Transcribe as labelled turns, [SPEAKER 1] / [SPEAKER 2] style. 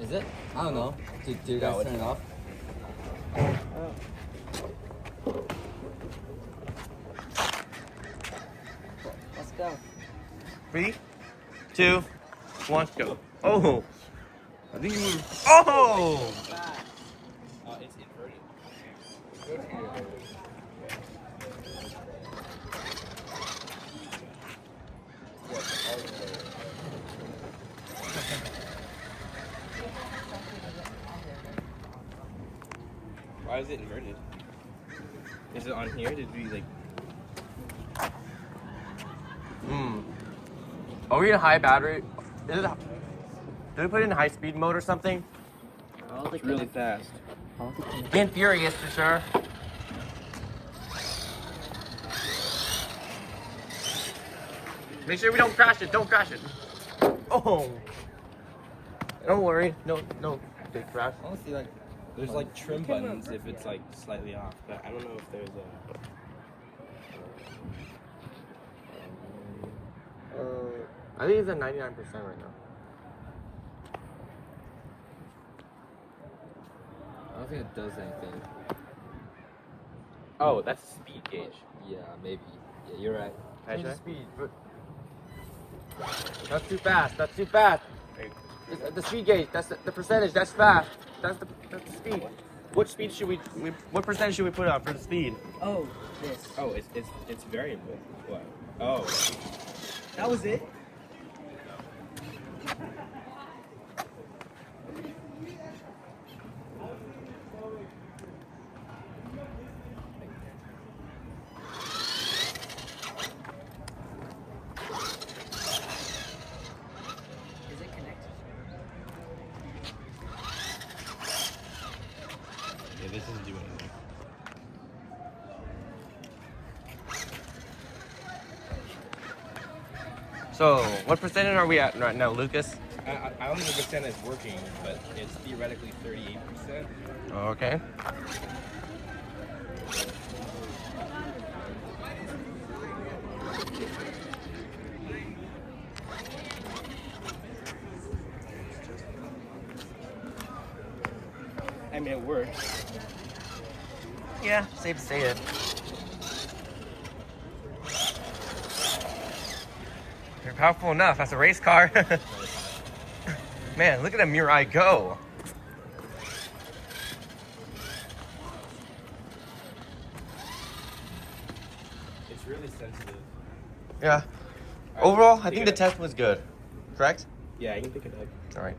[SPEAKER 1] Is it? I don't know. Did you
[SPEAKER 2] No,
[SPEAKER 1] guys
[SPEAKER 2] it's
[SPEAKER 1] turn it
[SPEAKER 2] not.
[SPEAKER 1] off? Let's go.
[SPEAKER 2] 3, 2, 1, go. Oh! I think you were. Oh! It's inverted. Why is it inverted? Is it on here? Did we like? Are we in high battery? Is it? Did we put it in high speed mode or something?
[SPEAKER 1] It's
[SPEAKER 2] Really fast.
[SPEAKER 1] Getting
[SPEAKER 2] furious for sure. Make sure we don't crash it. Don't crash it. Oh. Don't worry. No big crash.
[SPEAKER 1] I want to see like.
[SPEAKER 2] There's like trim buttons if it's like slightly off, but I don't know if there's a. I think it's at 99% right now.
[SPEAKER 1] I don't think it does anything.
[SPEAKER 2] Oh, that's a speed gauge.
[SPEAKER 1] Yeah, maybe. Yeah, you're right.
[SPEAKER 2] Change the
[SPEAKER 1] speed.
[SPEAKER 2] That's too fast. That's too fast. The speed gauge. That's the percentage. That's fast. That's the speed. What speed should we? What percentage should we put on for the speed?
[SPEAKER 1] Oh, this.
[SPEAKER 2] Oh, it's variable. What? Oh.
[SPEAKER 1] That was it? Is it connected?
[SPEAKER 2] Yeah, this doesn't do anything. So, what percentage are we at right now, Lucas? I don't think the percent is working, but it's theoretically 38%. Okay. I mean, it works. Yeah, safe to say it. You're powerful enough. That's a race car. Man, look at a Mirai go. It's really sensitive. Yeah. Overall, I think the test was good. Correct? Yeah, I can pick it up. All right.